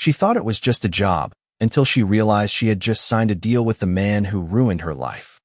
She thought it was just a job, until she realized she had just signed a deal with the man who ruined her life.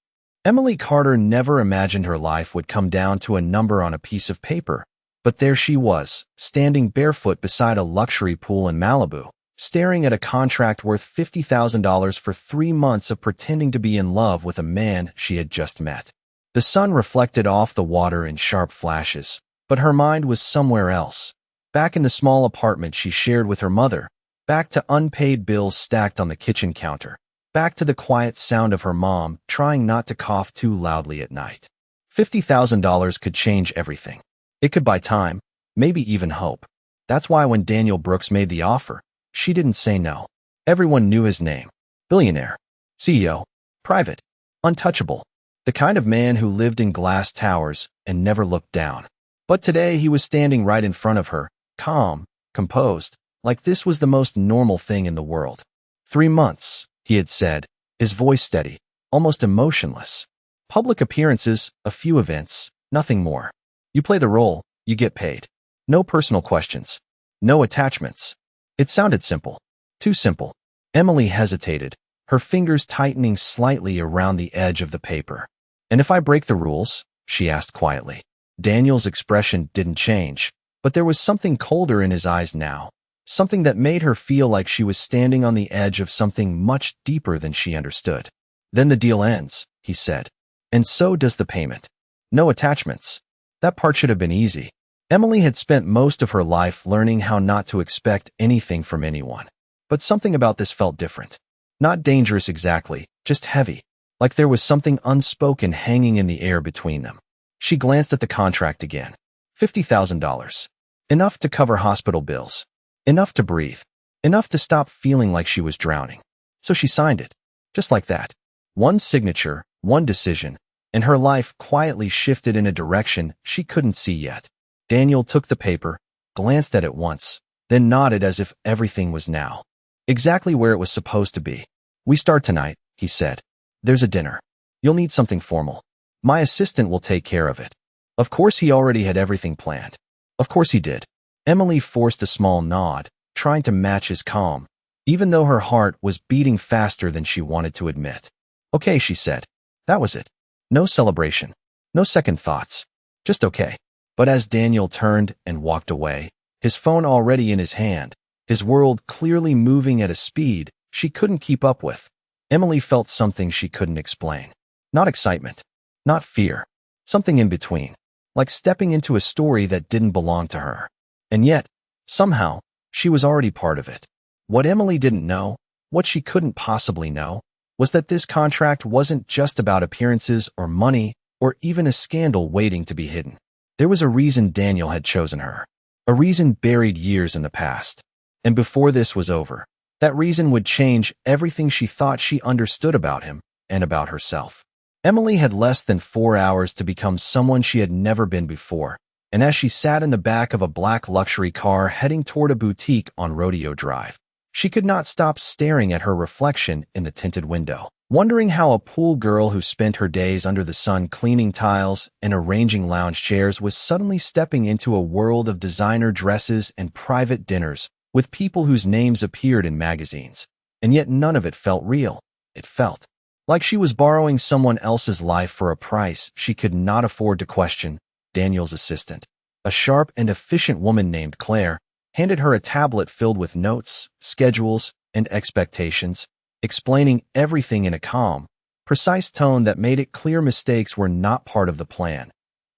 Emily Carter never imagined her life would come down to a number on a piece of paper. But there she was, standing barefoot beside a luxury pool in Malibu, staring at a contract worth $50,000 for 3 months of pretending to be in love with a man she had just met. The sun reflected off the water in sharp flashes, but her mind was somewhere else. Back in the small apartment she shared with her mother, back to unpaid bills stacked on the kitchen counter, back to the quiet sound of her mom trying not to cough too loudly at night. $50,000 could change everything. It could buy time, maybe even hope. That's why when Daniel Brooks made the offer, she didn't say no. Everyone knew his name. Billionaire. CEO. Private. Untouchable. The kind of man who lived in glass towers and never looked down. But today he was standing right in front of her, calm, composed, like this was the most normal thing in the world. 3 months, he had said, his voice steady, almost emotionless. Public appearances, a few events, nothing more. You play the role, you get paid. No personal questions. No attachments. It sounded simple. Too simple. Emily hesitated, her fingers tightening slightly around the edge of the paper. And if I break the rules? She asked quietly. Daniel's expression didn't change, but there was something colder in his eyes now. Something that made her feel like she was standing on the edge of something much deeper than she understood. Then the deal ends, he said. And so does the payment. No attachments. That part should have been easy. Emily had spent most of her life learning how not to expect anything from anyone. But something about this felt different. Not dangerous exactly, just heavy. Like there was something unspoken hanging in the air between them. She glanced at the contract again. $50,000. Enough to cover hospital bills. Enough to breathe. Enough to stop feeling like she was drowning. So she signed it. Just like that. One signature, one decision, and her life quietly shifted in a direction she couldn't see yet. Daniel took the paper, glanced at it once, then nodded as if everything was now exactly where it was supposed to be. We start tonight, he said. There's a dinner. You'll need something formal. My assistant will take care of it. Of course he already had everything planned. Of course he did. Emily forced a small nod, trying to match his calm, even though her heart was beating faster than she wanted to admit. Okay, she said. That was it. No celebration. No second thoughts. Just okay. But as Daniel turned and walked away, his phone already in his hand, his world clearly moving at a speed she couldn't keep up with, Emily felt something she couldn't explain. Not excitement. Not fear. Something in between. Like stepping into a story that didn't belong to her. And yet, somehow, she was already part of it. What Emily didn't know, what she couldn't possibly know, was that this contract wasn't just about appearances or money or even a scandal waiting to be hidden. There was a reason Daniel had chosen her. A reason buried years in the past. And before this was over, that reason would change everything she thought she understood about him and about herself. Emily had less than 4 hours to become someone she had never been before, and as she sat in the back of a black luxury car heading toward a boutique on Rodeo Drive, she could not stop staring at her reflection in the tinted window, wondering how a pool girl who spent her days under the sun cleaning tiles and arranging lounge chairs was suddenly stepping into a world of designer dresses and private dinners with people whose names appeared in magazines. And yet none of it felt real. It felt like she was borrowing someone else's life for a price she could not afford to question. Daniel's assistant, a sharp and efficient woman named Claire, handed her a tablet filled with notes, schedules, and expectations, explaining everything in a calm, precise tone that made it clear mistakes were not part of the plan.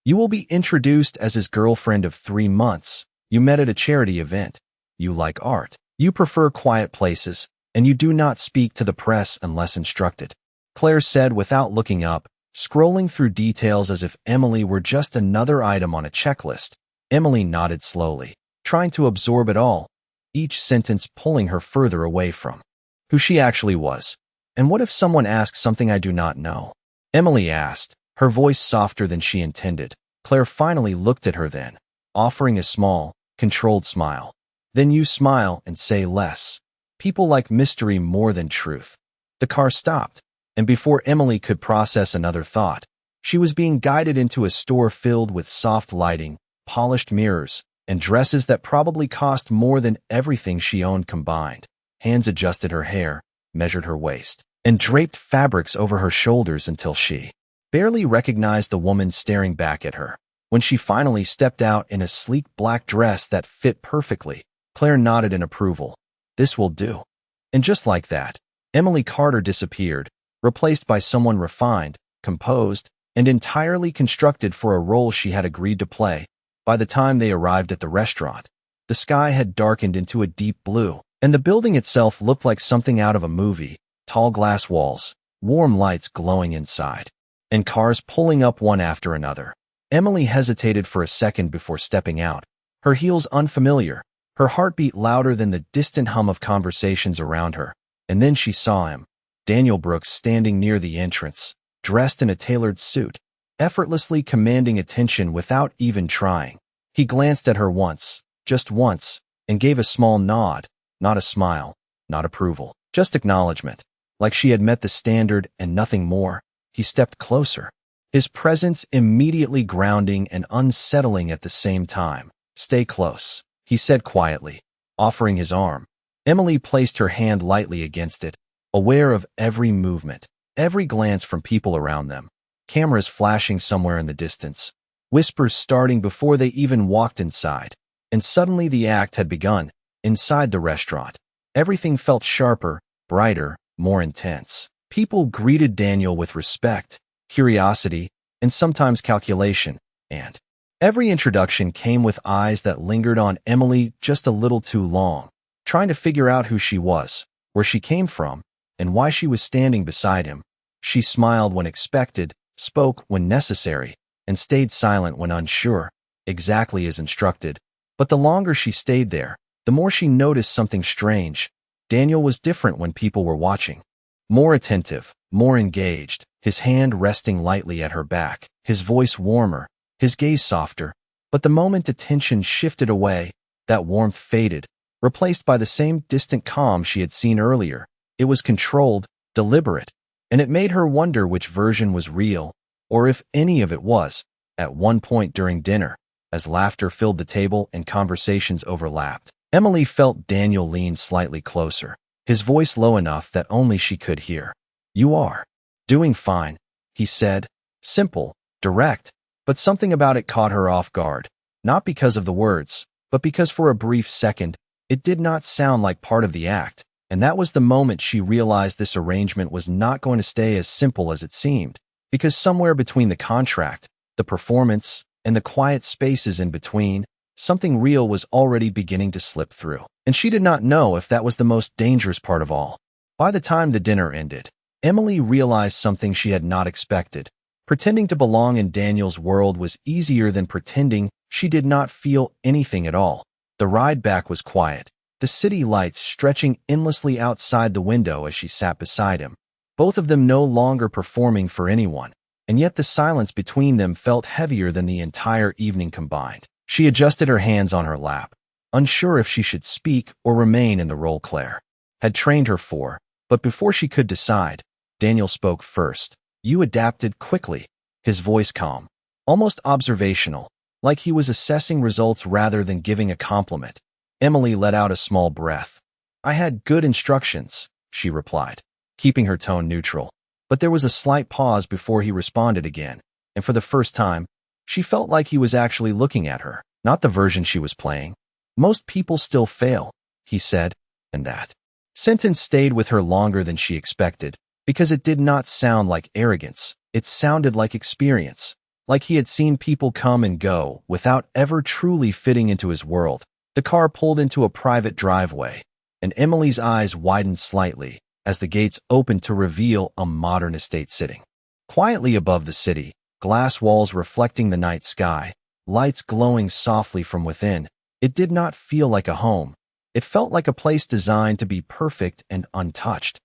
You will be introduced as his girlfriend of 3 months. You met at a charity event. You like art. You prefer quiet places, and you do not speak to the press unless instructed. Claire said without looking up, scrolling through details as if Emily were just another item on a checklist. Emily nodded slowly, trying to absorb it all, each sentence pulling her further away from who she actually was. And what if someone asks something I do not know? Emily asked, her voice softer than she intended. Claire finally looked at her then, offering a small, controlled smile. Then you smile and say less. People like mystery more than truth. The car stopped, and before Emily could process another thought, she was being guided into a store filled with soft lighting, polished mirrors, and dresses that probably cost more than everything she owned combined. Hands adjusted her hair, measured her waist, and draped fabrics over her shoulders until she barely recognized the woman staring back at her. When she finally stepped out in a sleek black dress that fit perfectly, Claire nodded in approval. "This will do." And just like that, Emily Carter disappeared, replaced by someone refined, composed, and entirely constructed for a role she had agreed to play. By the time they arrived at the restaurant, the sky had darkened into a deep blue, and the building itself looked like something out of a movie. Tall glass walls, warm lights glowing inside, and cars pulling up one after another. Emily hesitated for a second before stepping out, her heels unfamiliar, her heartbeat louder than the distant hum of conversations around her. And then she saw him, Daniel Brooks, standing near the entrance, dressed in a tailored suit, effortlessly commanding attention without even trying. He glanced at her once, just once, and gave a small nod, not a smile, not approval, just acknowledgement, like she had met the standard and nothing more. He stepped closer, his presence immediately grounding and unsettling at the same time. "Stay close," he said quietly, offering his arm. Emily placed her hand lightly against it, aware of every movement, every glance from people around them, cameras flashing somewhere in the distance, whispers starting before they even walked inside. And suddenly the act had begun. Inside the restaurant, everything felt sharper, brighter, more intense. People greeted Daniel with respect, curiosity, and sometimes calculation, and every introduction came with eyes that lingered on Emily just a little too long, trying to figure out who she was, where she came from, and why she was standing beside him. She smiled when expected, spoke when necessary, and stayed silent when unsure, exactly as instructed. But the longer she stayed there, the more she noticed something strange. Daniel was different when people were watching. More attentive, more engaged, his hand resting lightly at her back, his voice warmer, his gaze softer. But the moment attention shifted away, that warmth faded, replaced by the same distant calm she had seen earlier. It was controlled, deliberate, and it made her wonder which version was real, or if any of it was. At one point during dinner, as laughter filled the table and conversations overlapped, Emily felt Daniel lean slightly closer, his voice low enough that only she could hear. "You are doing fine," he said, simple, direct, but something about it caught her off guard, not because of the words, but because for a brief second, it did not sound like part of the act. And that was the moment she realized this arrangement was not going to stay as simple as it seemed, because somewhere between the contract, the performance, and the quiet spaces in between, something real was already beginning to slip through. And she did not know if that was the most dangerous part of all. By the time the dinner ended, Emily realized something she had not expected. Pretending to belong in Daniel's world was easier than pretending she did not feel anything at all. The ride back was quiet, the city lights stretching endlessly outside the window as she sat beside him, both of them no longer performing for anyone, and yet the silence between them felt heavier than the entire evening combined. She adjusted her hands on her lap, unsure if she should speak or remain in the role Claire had trained her for, but before she could decide, Daniel spoke first. "You adapted quickly," his voice calm, almost observational, like he was assessing results rather than giving a compliment. Emily let out a small breath. "I had good instructions," she replied, keeping her tone neutral. But there was a slight pause before he responded again, and for the first time, she felt like he was actually looking at her, not the version she was playing. "Most people still fail," he said, and that sentence stayed with her longer than she expected, because it did not sound like arrogance. It sounded like experience, like he had seen people come and go without ever truly fitting into his world. The car pulled into a private driveway, and Emily's eyes widened slightly as the gates opened to reveal a modern estate sitting quietly above the city, glass walls reflecting the night sky, lights glowing softly from within. It did not feel like a home. It felt like a place designed to be perfect and untouched.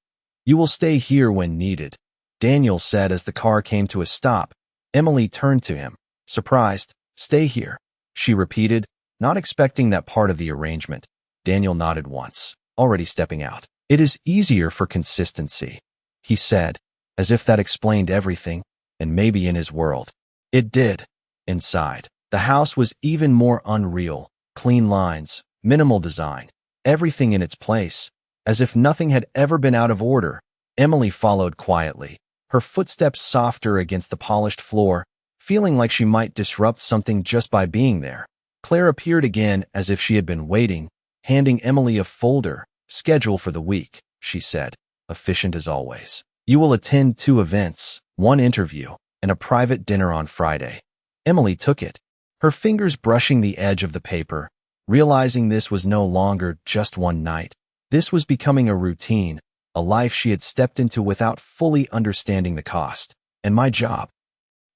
"You will stay here when needed," Daniel said as the car came to a stop. Emily turned to him, surprised. "Stay here," she repeated, not expecting that part of the arrangement. Daniel nodded once, already stepping out. "It is easier for consistency," he said, as if that explained everything, and maybe in his world. It did. Inside, the house was even more unreal. Clean lines, minimal design, everything in its place. As if nothing had ever been out of order, Emily followed quietly, her footsteps softer against the polished floor, feeling like she might disrupt something just by being there. Claire appeared again as if she had been waiting, handing Emily a folder. "Schedule for the week," she said, efficient as always. "You will attend 2 events, 1 interview, and a private dinner on Friday." Emily took it, her fingers brushing the edge of the paper, realizing this was no longer just one night. This was becoming a routine, a life she had stepped into without fully understanding the cost. "And my job?"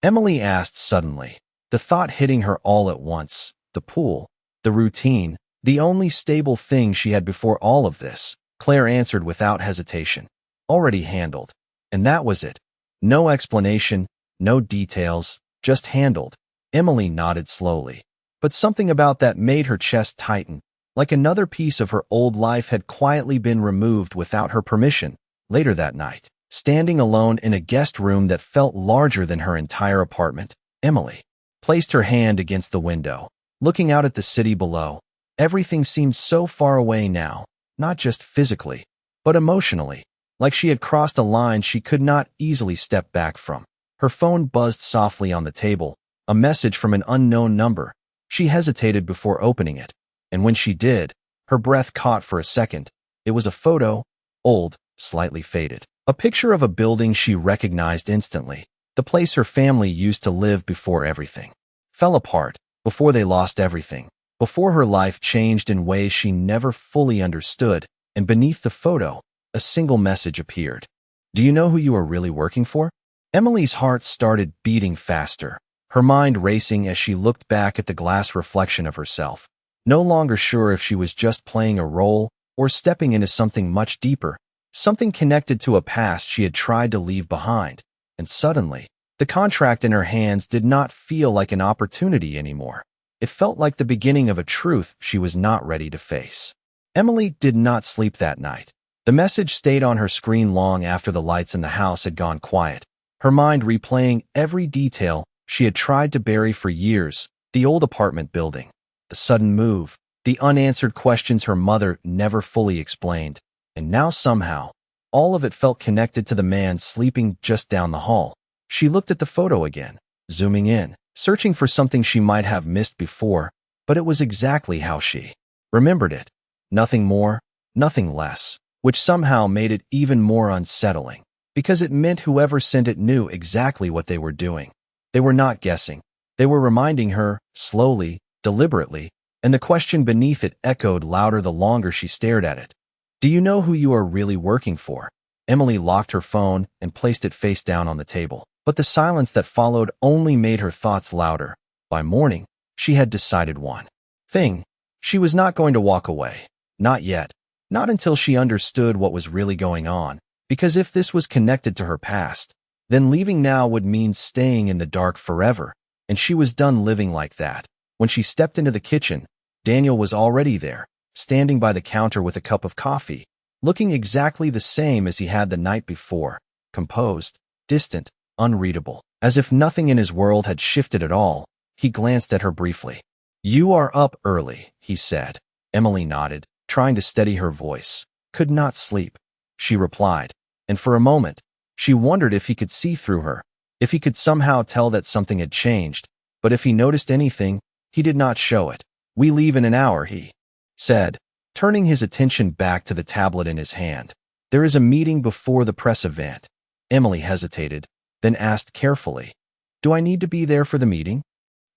Emily asked suddenly, the thought hitting her all at once. The pool, the routine, the only stable thing she had before all of this. Claire answered without hesitation. "Already handled." And that was it. No explanation, no details, just handled. Emily nodded slowly. But something about that made her chest tighten, like another piece of her old life had quietly been removed without her permission. Later that night, standing alone in a guest room that felt larger than her entire apartment, Emily placed her hand against the window, looking out at the city below. Everything seemed so far away now, not just physically, but emotionally, like she had crossed a line she could not easily step back from. Her phone buzzed softly on the table, a message from an unknown number. She hesitated before opening it, and when she did, her breath caught for a second. It was a photo, old, slightly faded. A picture of a building she recognized instantly, the place her family used to live before everything fell apart, before they lost everything, before her life changed in ways she never fully understood. And beneath the photo, a single message appeared. "Do you know who you are really working for?" Emily's heart started beating faster, her mind racing as she looked back at the glass reflection of herself, no longer sure if she was just playing a role or stepping into something much deeper, something connected to a past she had tried to leave behind. And suddenly, the contract in her hands did not feel like an opportunity anymore. It felt like the beginning of a truth she was not ready to face. Emily did not sleep that night. The message stayed on her screen long after the lights in the house had gone quiet, her mind replaying every detail she had tried to bury for years: the old apartment building, the sudden move, the unanswered questions her mother never fully explained. And now somehow, all of it felt connected to the man sleeping just down the hall. She looked at the photo again, zooming in, searching for something she might have missed before, but it was exactly how she remembered it. Nothing more, nothing less, which somehow made it even more unsettling, because it meant whoever sent it knew exactly what they were doing. They were not guessing. They were reminding her, slowly, deliberately, and the question beneath it echoed louder the longer she stared at it. "Do you know who you are really working for?" Emily locked her phone and placed it face down on the table, but the silence that followed only made her thoughts louder. By morning, she had decided one thing. She was not going to walk away. Not yet. Not until she understood what was really going on, because if this was connected to her past, then leaving now would mean staying in the dark forever, and she was done living like that. When she stepped into the kitchen, Daniel was already there, standing by the counter with a cup of coffee, looking exactly the same as he had the night before, composed, distant, unreadable, as if nothing in his world had shifted at all. He glanced at her briefly. "You are up early," he said. Emily nodded, trying to steady her voice. "Could not sleep," she replied, and for a moment, she wondered if he could see through her, if he could somehow tell that something had changed, but if he noticed anything, he did not show it. "We leave in an hour," he said, turning his attention back to the tablet in his hand. "There is a meeting before the press event." Emily hesitated, then asked carefully, "Do I need to be there for the meeting?"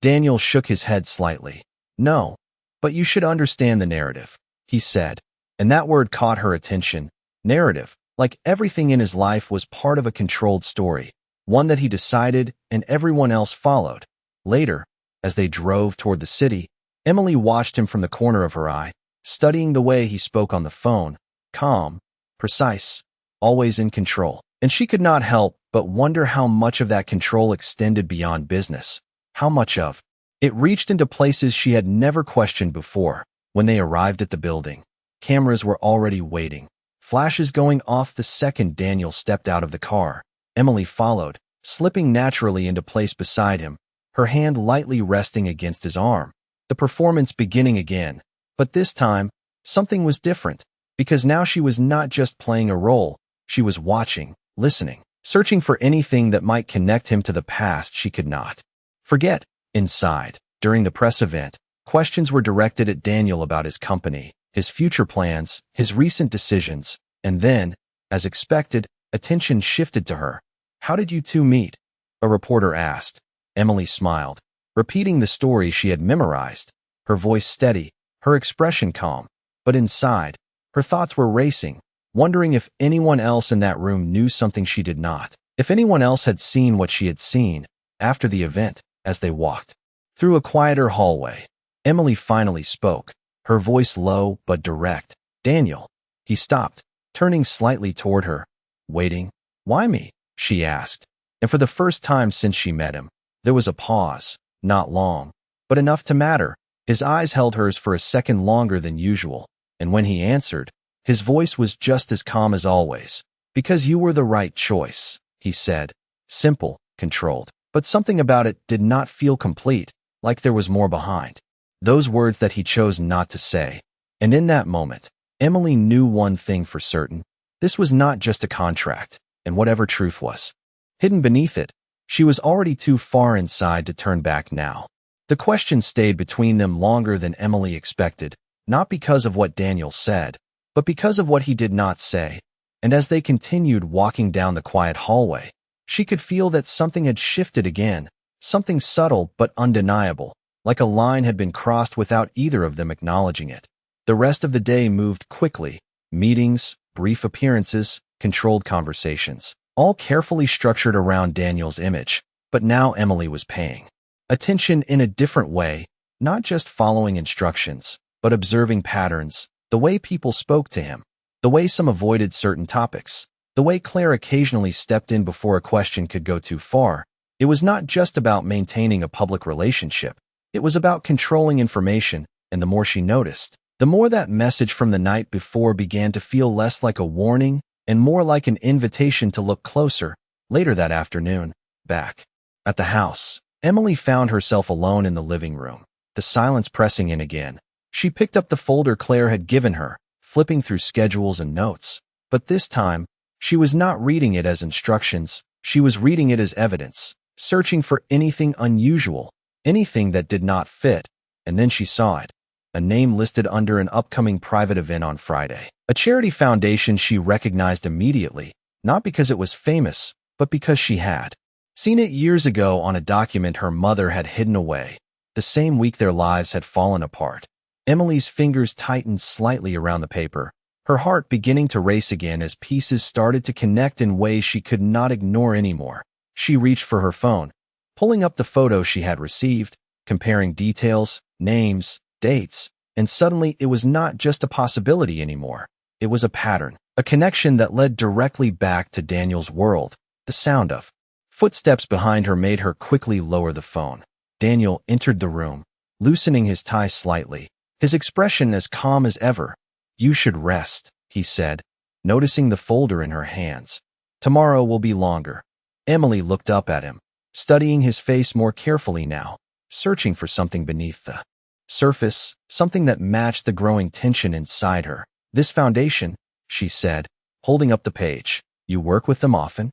Daniel shook his head slightly. "No, but you should understand the narrative," he said, and that word caught her attention. Narrative, like everything in his life, was part of a controlled story, one that he decided and everyone else followed. Later, as they drove toward the city, Emily watched him from the corner of her eye, studying the way he spoke on the phone, calm, precise, always in control. And she could not help but wonder how much of that control extended beyond business, how much of it reached into places she had never questioned before. When they arrived at the building, cameras were already waiting, flashes going off the second Daniel stepped out of the car. Emily followed, slipping naturally into place beside him, her hand lightly resting against his arm. the performance beginning again. But this time, something was different, because now she was not just playing a role, she was watching, listening, searching for anything that might connect him to the past she could not forget. Inside, during the press event, questions were directed at Daniel about his company, his future plans, his recent decisions, and then, as expected, attention shifted to her. "How did you two meet?" a reporter asked. Emily smiled, repeating the story she had memorized, her voice steady, her expression calm. But inside, her thoughts were racing, wondering if anyone else in that room knew something she did not, if anyone else had seen what she had seen. After the event, as they walked through a quieter hallway, Emily finally spoke, her voice low but direct. "Daniel." He stopped, turning slightly toward her. "Waiting? Why me?" she asked. And for the first time since she met him, there was a pause, not long, but enough to matter. His eyes held hers for a second longer than usual, and when he answered, his voice was just as calm as always. "Because you were the right choice," he said. Simple, controlled, but something about it did not feel complete, like there was more behind those words that he chose not to say. And in that moment, Emily knew one thing for certain. This was not just a contract, and whatever truth was hidden beneath it, she was already too far inside to turn back now. The question stayed between them longer than Emily expected, not because of what Daniel said, but because of what he did not say. And as they continued walking down the quiet hallway, she could feel that something had shifted again, something subtle but undeniable, like a line had been crossed without either of them acknowledging it. The rest of the day moved quickly. Meetings, brief appearances, controlled conversations, all carefully structured around Daniel's image. But now Emily was paying attention in a different way, not just following instructions, but observing patterns, the way people spoke to him, the way some avoided certain topics, the way Claire occasionally stepped in before a question could go too far. It was not just about maintaining a public relationship. It was about controlling information, and the more she noticed, the more that message from the night before began to feel less like a warning and more like an invitation to look closer. Later that afternoon, back at the house, Emily found herself alone in the living room, the silence pressing in again. She picked up the folder Claire had given her, flipping through schedules and notes. But this time, she was not reading it as instructions, she was reading it as evidence, searching for anything unusual, anything that did not fit. And then she saw it. A name listed under an upcoming private event on Friday. A charity foundation she recognized immediately, not because it was famous, but because she had seen it years ago on a document her mother had hidden away, the same week their lives had fallen apart. Emily's fingers tightened slightly around the paper, her heart beginning to race again as pieces started to connect in ways she could not ignore anymore. She reached for her phone, pulling up the photo she had received, comparing details, names, dates, and suddenly it was not just a possibility anymore. It was a pattern, a connection that led directly back to Daniel's world. The sound of footsteps behind her made her quickly lower the phone. Daniel entered the room, loosening his tie slightly, his expression as calm as ever. "You should rest," he said, noticing the folder in her hands. "Tomorrow will be longer." Emily looked up at him, studying his face more carefully now, searching for something beneath the surface, something that matched the growing tension inside her. "This foundation," she said, holding up the page. "You work with them often?"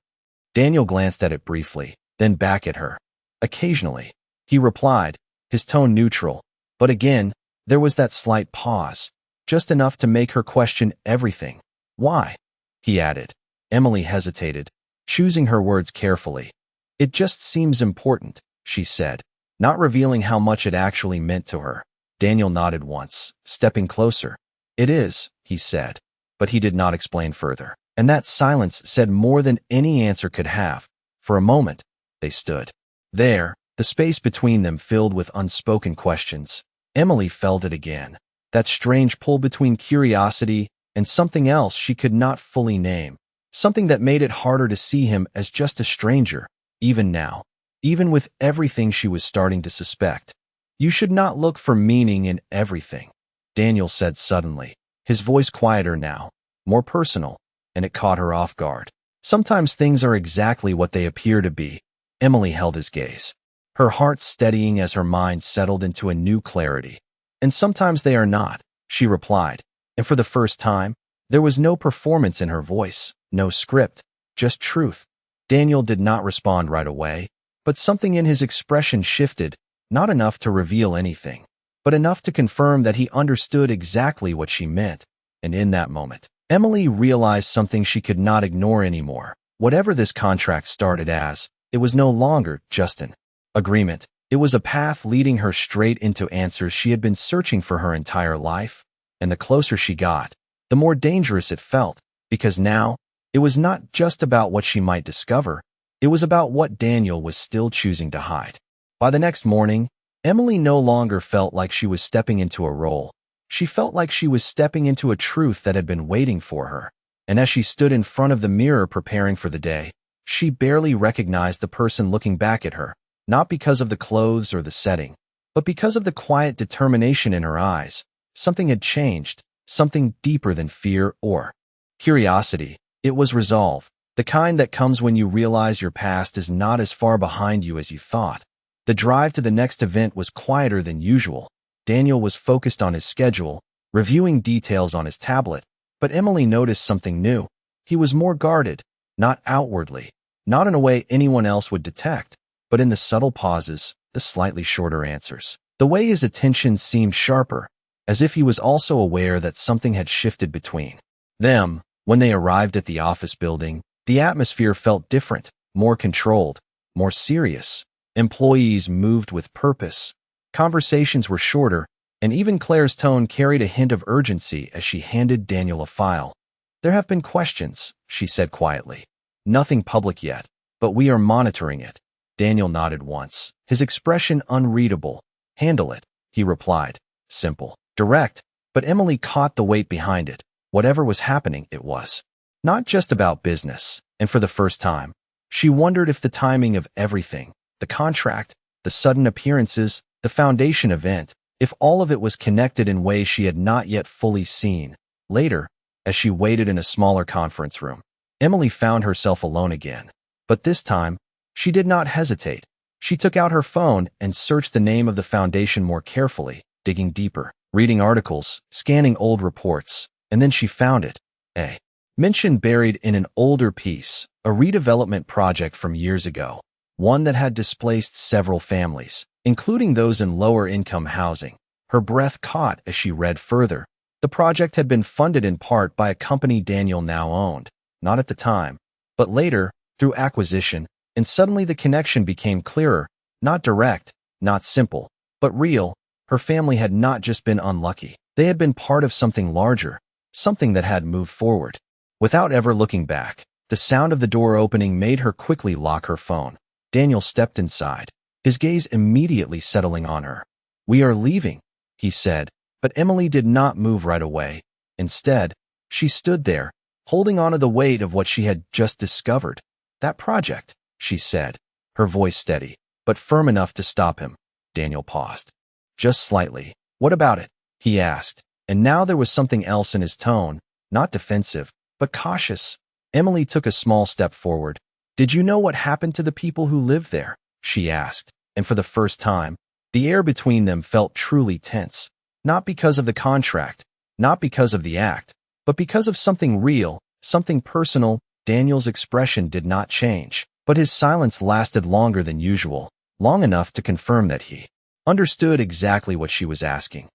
Daniel glanced at it briefly, then back at her. "Occasionally," he replied, his tone neutral. But again, there was that slight pause, just enough to make her question everything. "Why?" he added. Emily hesitated, choosing her words carefully. "It just seems important," she said, not revealing how much it actually meant to her. Daniel nodded once, stepping closer. "It is," he said, but he did not explain further. And that silence said more than any answer could have. For a moment, they stood there, the space between them filled with unspoken questions. Emily felt it again, that strange pull between curiosity and something else she could not fully name, something that made it harder to see him as just a stranger, even now, even with everything she was starting to suspect. "You should not look for meaning in everything," Daniel said suddenly, his voice quieter now, more personal, and it caught her off guard. "Sometimes things are exactly what they appear to be." Emily held his gaze, her heart steadying as her mind settled into a new clarity. "And sometimes they are not," she replied, and for the first time, there was no performance in her voice, no script, just truth. Daniel did not respond right away, but something in his expression shifted, not enough to reveal anything, but enough to confirm that he understood exactly what she meant. And in that moment, Emily realized something she could not ignore anymore. Whatever this contract started as, it was no longer just an agreement. It was a path leading her straight into answers she had been searching for her entire life. And the closer she got, the more dangerous it felt, because now, it was not just about what she might discover, it was about what Daniel was still choosing to hide. By the next morning, Emily no longer felt like she was stepping into a role. She felt like she was stepping into a truth that had been waiting for her. And as she stood in front of the mirror preparing for the day, she barely recognized the person looking back at her, not because of the clothes or the setting, but because of the quiet determination in her eyes. Something had changed, something deeper than fear or curiosity. It was resolve, the kind that comes when you realize your past is not as far behind you as you thought. The drive to the next event was quieter than usual. Daniel was focused on his schedule, reviewing details on his tablet, but Emily noticed something new. He was more guarded, not outwardly, not in a way anyone else would detect, but in the subtle pauses, the slightly shorter answers. The way his attention seemed sharper, as if he was also aware that something had shifted between them. When they arrived at the office building, the atmosphere felt different, more controlled, more serious. Employees moved with purpose. Conversations were shorter, and even Claire's tone carried a hint of urgency as she handed Daniel a file. "There have been questions," she said quietly. "Nothing public yet, but we are monitoring it." Daniel nodded once, his expression unreadable. "Handle it," he replied. Simple, direct, but Emily caught the weight behind it. Whatever was happening, it was not just about business, and for the first time, she wondered if the timing of everything, the contract, the sudden appearances, the foundation event, if all of it was connected in ways she had not yet fully seen. Later, as she waited in a smaller conference room, Emily found herself alone again. But this time, she did not hesitate. She took out her phone and searched the name of the foundation more carefully, digging deeper, reading articles, scanning old reports, and then she found it. A mention buried in an older piece, a redevelopment project from years ago, one that had displaced several families, including those in lower-income housing. Her breath caught as she read further. The project had been funded in part by a company Daniel now owned, not at the time, but later, through acquisition, and suddenly the connection became clearer, not direct, not simple, but real. Her family had not just been unlucky. They had been part of something larger, something that had moved forward. Without ever looking back, the sound of the door opening made her quickly lock her phone. Daniel stepped inside, his gaze immediately settling on her. "We are leaving," he said, but Emily did not move right away. Instead, she stood there, holding on to the weight of what she had just discovered. "That project," she said, her voice steady, but firm enough to stop him. Daniel paused. "Just slightly. What about it?" he asked, and now there was something else in his tone, not defensive, but cautious. Emily took a small step forward. "Did you know what happened to the people who lived there?" she asked, and for the first time, the air between them felt truly tense. Not because of the contract, not because of the act, but because of something real, something personal. Daniel's expression did not change, but his silence lasted longer than usual, long enough to confirm that he understood exactly what she was asking.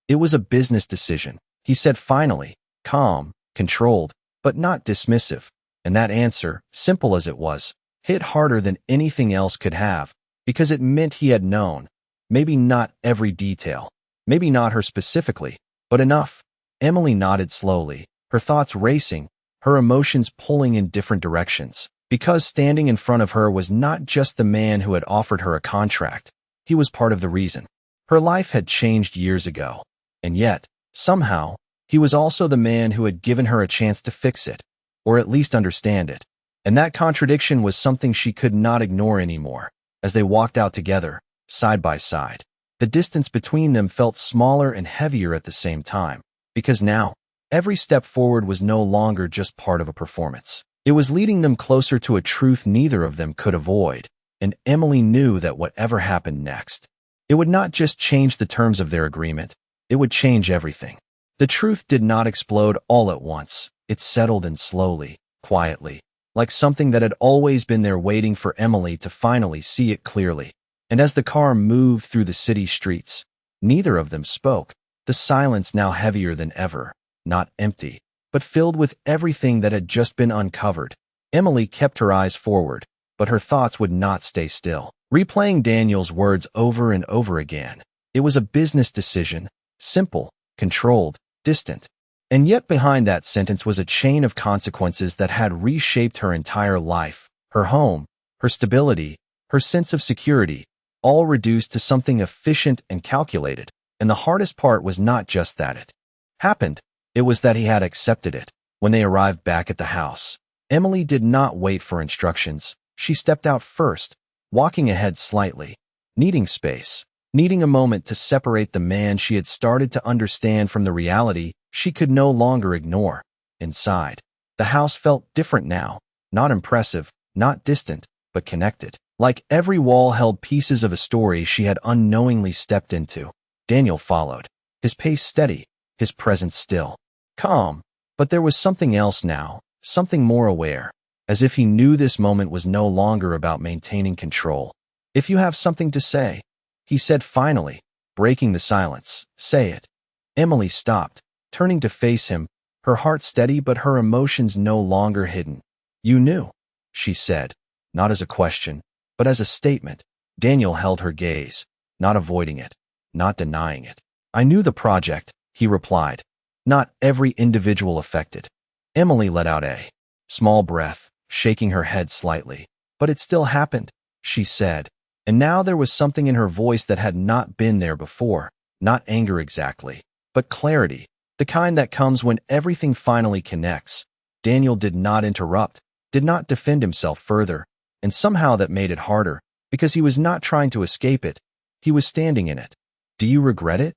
"It was a business decision," he said finally, calm, controlled, but not dismissive. And that answer, simple as it was, hit harder than anything else could have, because it meant he had known. Maybe not every detail, maybe not her specifically, but enough. Emily nodded slowly, her thoughts racing, her emotions pulling in different directions, because standing in front of her was not just the man who had offered her a contract. He was part of the reason. Her life had changed years ago, and yet, somehow, he was also the man who had given her a chance to fix it, or at least understand it. And that contradiction was something she could not ignore anymore. As they walked out together, side by side, the distance between them felt smaller and heavier at the same time, because now, every step forward was no longer just part of a performance. It was leading them closer to a truth neither of them could avoid. and Emily knew that whatever happened next, it would not just change the terms of their agreement, it would change everything. The truth did not explode all at once. It settled in slowly, quietly, like something that had always been there waiting for Emily to finally see it clearly. And as the car moved through the city streets, neither of them spoke, the silence now heavier than ever, not empty, but filled with everything that had just been uncovered. Emily kept her eyes forward, but her thoughts would not stay still, replaying Daniel's words over and over again. It was a business decision, simple, controlled, distant. And yet behind that sentence was a chain of consequences that had reshaped her entire life, her home, her stability, her sense of security, all reduced to something efficient and calculated. And the hardest part was not just that it happened, it was that he had accepted it. When they arrived back at the house, Emily did not wait for instructions. She stepped out first, walking ahead slightly, needing space, needing a moment to separate the man she had started to understand from the reality she could no longer ignore. Inside, the house felt different now, not impressive, not distant, but connected. Like every wall held pieces of a story she had unknowingly stepped into. Daniel followed, his pace steady, his presence still, calm. But there was something else now, something more aware, as if he knew this moment was no longer about maintaining control. "If you have something to say," he said finally, breaking the silence, "say it." Emily stopped, turning to face him, her heart steady but her emotions no longer hidden. "You knew," she said, not as a question, but as a statement. Daniel held her gaze, not avoiding it, not denying it. "I knew the project," he replied. "Not every individual affected." Emily let out a small breath, shaking her head slightly. "But it still happened," she said, and now there was something in her voice that had not been there before, not anger exactly, but clarity, the kind that comes when everything finally connects. Daniel did not interrupt, did not defend himself further, and somehow that made it harder, because he was not trying to escape it, he was standing in it. "Do you regret it?"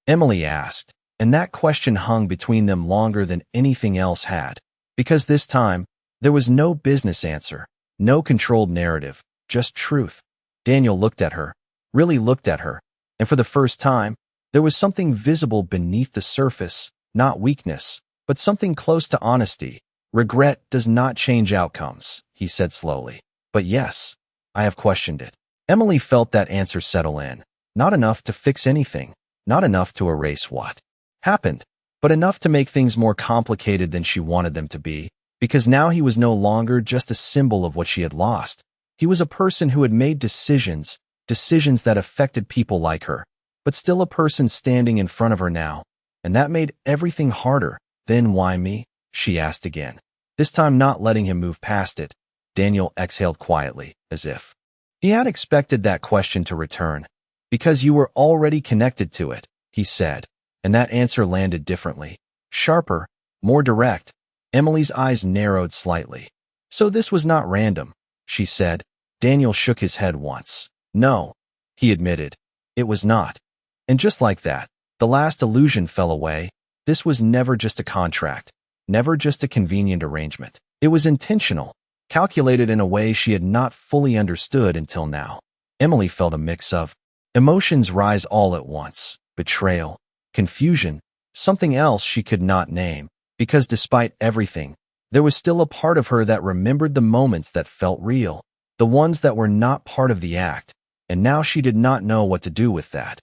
Emily asked, and that question hung between them longer than anything else had, because this time, there was no business answer, no controlled narrative, just truth. Daniel looked at her, really looked at her, and for the first time, there was something visible beneath the surface, not weakness, but something close to honesty. "Regret does not change outcomes," he said slowly. "But yes, I have questioned it." Emily felt that answer settle in, not enough to fix anything, not enough to erase what happened, but enough to make things more complicated than she wanted them to be, because now he was no longer just a symbol of what she had lost. He was a person who had made decisions that affected people like her, but still a person standing in front of her now, and that made everything harder. "Then why me?" she asked again, this time not letting him move past it. Daniel exhaled quietly, as if he had expected that question to return. "Because you were already connected to it," he said, and that answer landed differently, sharper, more direct. Emily's eyes narrowed slightly. "So this was not random," she said. Daniel shook his head once. "No," he admitted, "it was not." And just like that, the last illusion fell away. This was never just a contract, never just a convenient arrangement. It was intentional, calculated in a way she had not fully understood until now. Emily felt a mix of emotions rise all at once: betrayal, confusion, something else she could not name, because despite everything, there was still a part of her that remembered the moments that felt real, the ones that were not part of the act, and now she did not know what to do with that.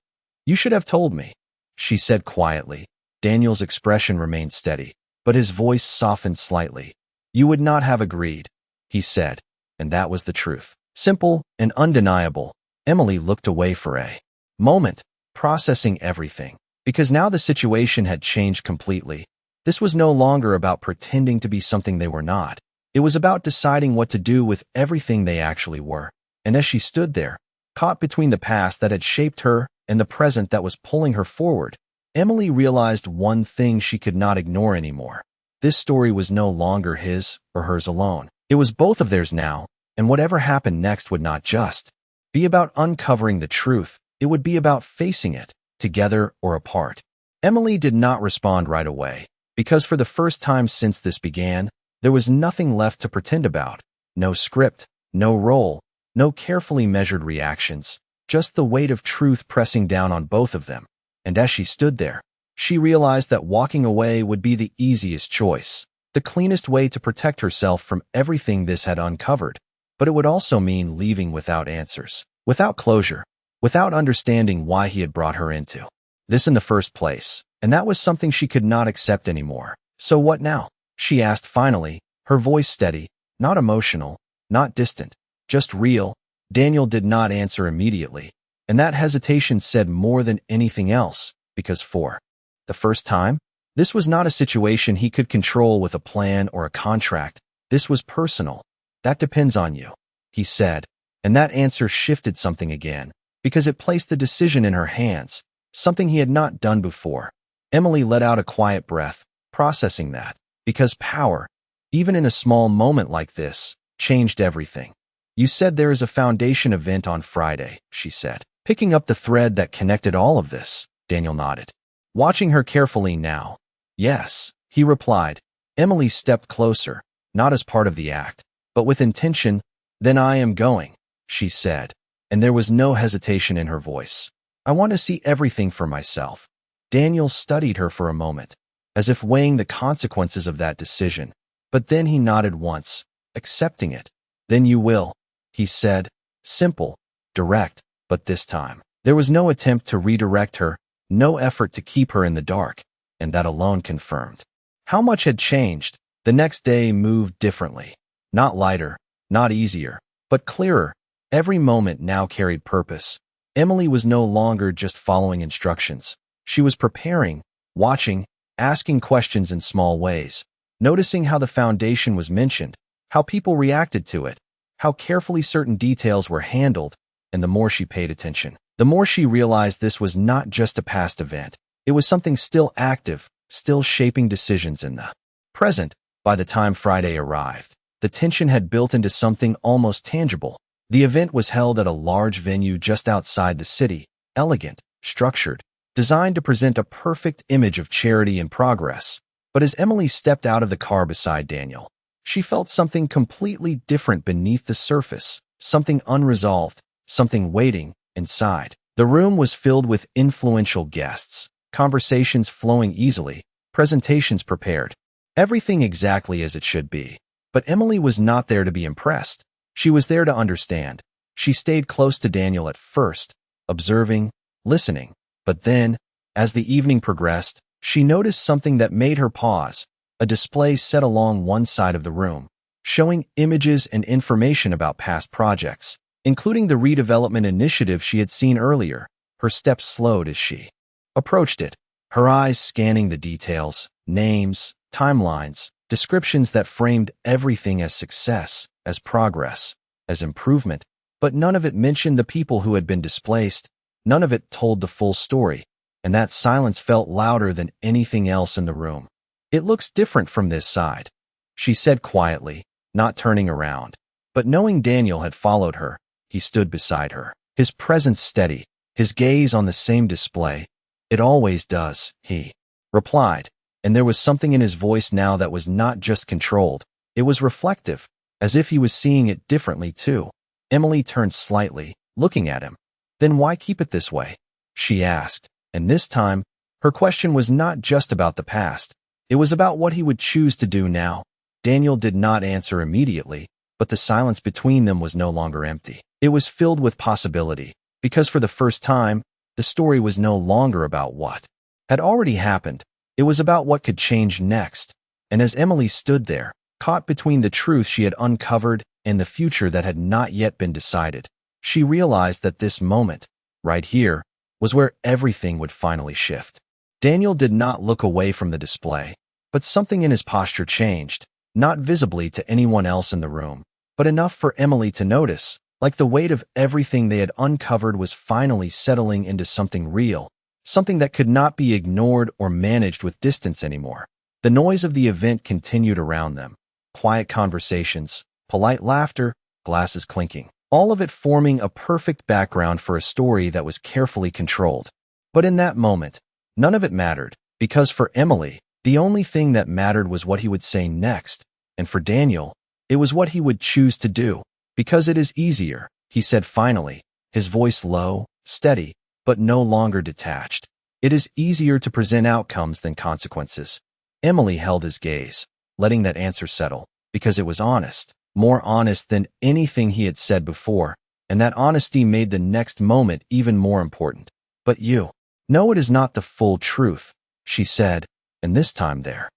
"You should have told me," she said quietly. Daniel's expression remained steady, but his voice softened slightly. "You would not have agreed," he said, and that was the truth. Simple and undeniable. Emily looked away for a moment, processing everything, because now the situation had changed completely. This was no longer about pretending to be something they were not. It was about deciding what to do with everything they actually were. And as she stood there, caught between the past that had shaped her and the present that was pulling her forward, Emily realized one thing she could not ignore anymore. This story was no longer his or hers alone. It was both of theirs now, and whatever happened next would not just be about uncovering the truth. It would be about facing it, together or apart. Emily did not respond right away, because for the first time since this began, there was nothing left to pretend about. No script, no role, No carefully measured reactions, just the weight of truth pressing down on both of them. And as she stood there, she realized that walking away would be the easiest choice, the cleanest way to protect herself from everything this had uncovered. But it would also mean leaving without answers, without closure, without understanding why he had brought her into this in the first place. And that was something she could not accept anymore. "So what now?" she asked finally, her voice steady, not emotional, not distant, just real. Daniel did not answer immediately, and that hesitation said more than anything else, because for the first time, this was not a situation he could control with a plan or a contract. This was personal. "That depends on you," he said, and that answer shifted something again, because it placed the decision in her hands, something he had not done before. Emily let out a quiet breath, processing that, because power, even in a small moment like this, changed everything. "You said there is a foundation event on Friday," she said, picking up the thread that connected all of this. Daniel nodded, watching her carefully now. "Yes," he replied. Emily stepped closer, not as part of the act, but with intention. "Then I am going," she said, and there was no hesitation in her voice. "I want to see everything for myself." Daniel studied her for a moment, as if weighing the consequences of that decision, but then he nodded once, accepting it. "Then you will," he said, simple, direct, but this time, there was no attempt to redirect her, no effort to keep her in the dark, and that alone confirmed how much had changed. The next day moved differently, not lighter, not easier, but clearer. Every moment now carried purpose. Emily was no longer just following instructions. She was preparing, watching, asking questions in small ways, noticing how the foundation was mentioned, how people reacted to it, how carefully certain details were handled, and the more she paid attention, the more she realized this was not just a past event. It was something still active, still shaping decisions in the present. By the time Friday arrived, the tension had built into something almost tangible. The event was held at a large venue just outside the city, elegant, structured, designed to present a perfect image of charity and progress. But as Emily stepped out of the car beside Daniel, she felt something completely different beneath the surface, something unresolved, something waiting inside. The room was filled with influential guests, conversations flowing easily, presentations prepared, everything exactly as it should be. But Emily was not there to be impressed. She was there to understand. She stayed close to Daniel at first, observing, listening. But then, as the evening progressed, she noticed something that made her pause. A display set along one side of the room, showing images and information about past projects, including the redevelopment initiative she had seen earlier. Her steps slowed as she approached it, her eyes scanning the details, names, timelines, descriptions that framed everything as success, as progress, as improvement. But none of it mentioned the people who had been displaced. None of it told the full story, and that silence felt louder than anything else in the room. "It looks different from this side," she said quietly, not turning around. But knowing Daniel had followed her, he stood beside her, his presence steady, his gaze on the same display. "It always does," he replied, and there was something in his voice now that was not just controlled. It was reflective, as if he was seeing it differently too. Emily turned slightly, looking at him. "Then why keep it this way?" she asked, and this time, her question was not just about the past. It was about what he would choose to do now. Daniel did not answer immediately, but the silence between them was no longer empty. It was filled with possibility, because for the first time, the story was no longer about what had already happened. It was about what could change next. And as Emily stood there, caught between the truth she had uncovered and the future that had not yet been decided, she realized that this moment, right here, was where everything would finally shift. Daniel did not look away from the display, but something in his posture changed, not visibly to anyone else in the room, but enough for Emily to notice, like the weight of everything they had uncovered was finally settling into something real, something that could not be ignored or managed with distance anymore. The noise of the event continued around them. Quiet conversations, polite laughter, glasses clinking, all of it forming a perfect background for a story that was carefully controlled. But in that moment, none of it mattered, because for Emily, the only thing that mattered was what he would say next, and for Daniel, it was what he would choose to do, because it is easier, he said finally, his voice low, steady, but no longer detached. It is easier to present outcomes than consequences. Emily held his gaze, letting that answer settle, because it was honest, more honest than anything he had said before, and that honesty made the next moment even more important. But you, no, it is not the full truth, she said, and this time there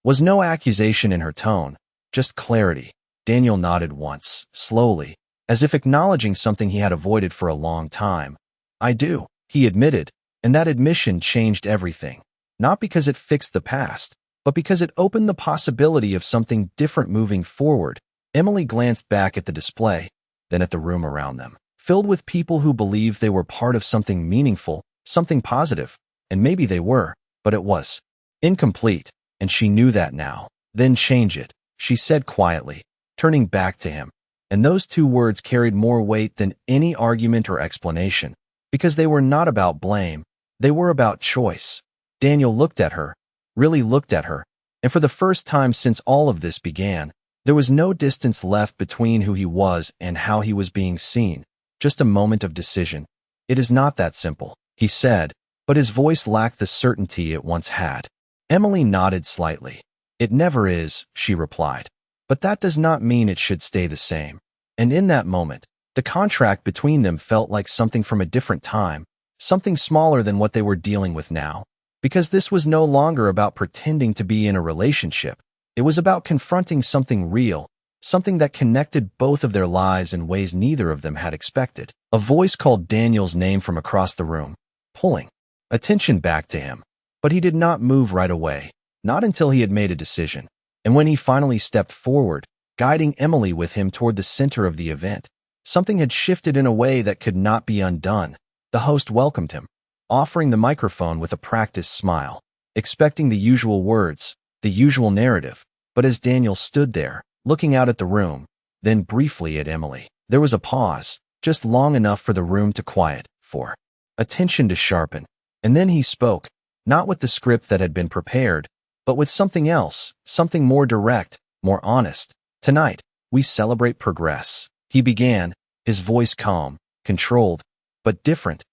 was no accusation in her tone, just clarity. Daniel nodded once, slowly, as if acknowledging something he had avoided for a long time. I do, he admitted, and that admission changed everything. Not because it fixed the past, but because it opened the possibility of something different moving forward. Emily glanced back at the display, then at the room around them, filled with people who believed they were part of something meaningful, something positive, and maybe they were, but it was incomplete, and she knew that now. Then change it, she said quietly, turning back to him. And those two words carried more weight than any argument or explanation, because they were not about blame, they were about choice. Daniel looked at her, really looked at her, and for the first time since all of this began, there was no distance left between who he was and how he was being seen, just a moment of decision. It is not that simple, he said, but his voice lacked the certainty it once had. Emily nodded slightly. It never is, she replied. But that does not mean it should stay the same. And in that moment, the contract between them felt like something from a different time, something smaller than what they were dealing with now. Because this was no longer about pretending to be in a relationship. It was about confronting something real, something that connected both of their lives in ways neither of them had expected. A voice called Daniel's name from across the room, pulling attention back to him. But he did not move right away, not until he had made a decision. And when he finally stepped forward, guiding Emily with him toward the center of the event, something had shifted in a way that could not be undone. The host welcomed him, offering the microphone with a practiced smile, expecting the usual words, the usual narrative. But as Daniel stood there, looking out at the room, then briefly at Emily, there was a pause, just long enough for the room to quiet, for attention to sharpen. And then he spoke, not with the script that had been prepared, but with something else, something more direct, more honest. Tonight, we celebrate progress. He began, his voice calm, controlled, but different.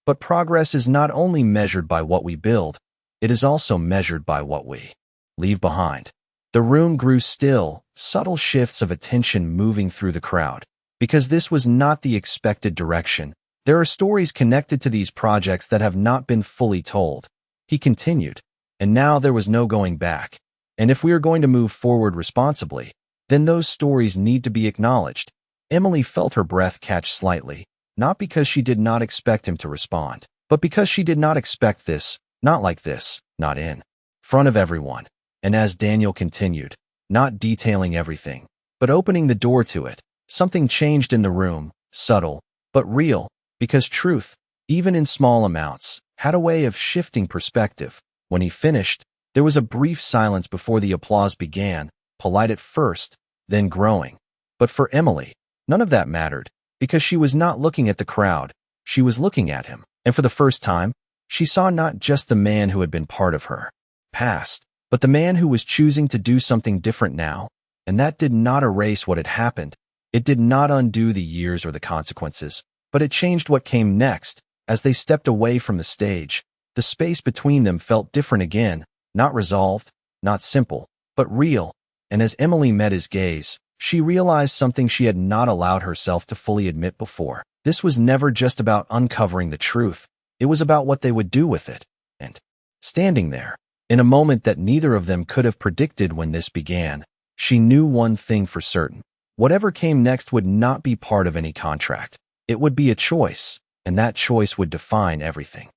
But progress is not only measured by what we build, it is also measured by what we leave behind. The room grew still, subtle shifts of attention moving through the crowd. Because this was not the expected direction, there are stories connected to these projects that have not been fully told. He continued. And now there was no going back. And if we are going to move forward responsibly, then those stories need to be acknowledged. Emily felt her breath catch slightly, not because she did not expect him to respond, but because she did not expect this, not like this, not in front of everyone. And as Daniel continued, not detailing everything, but opening the door to it, something changed in the room, subtle, but real, because truth, even in small amounts, had a way of shifting perspective. When he finished, there was a brief silence before the applause began, polite at first, then growing. But for Emily, none of that mattered, because she was not looking at the crowd, she was looking at him. And for the first time, she saw not just the man who had been part of her past, but the man who was choosing to do something different now. And that did not erase what had happened. It did not undo the years or the consequences, but it changed what came next. As they stepped away from the stage, the space between them felt different again, not resolved, not simple, but real. And as Emily met his gaze, she realized something she had not allowed herself to fully admit before. This was never just about uncovering the truth. It was about what they would do with it. And standing there, in a moment that neither of them could have predicted when this began, she knew one thing for certain. Whatever came next would not be part of any contract. It would be a choice, and that choice would define everything.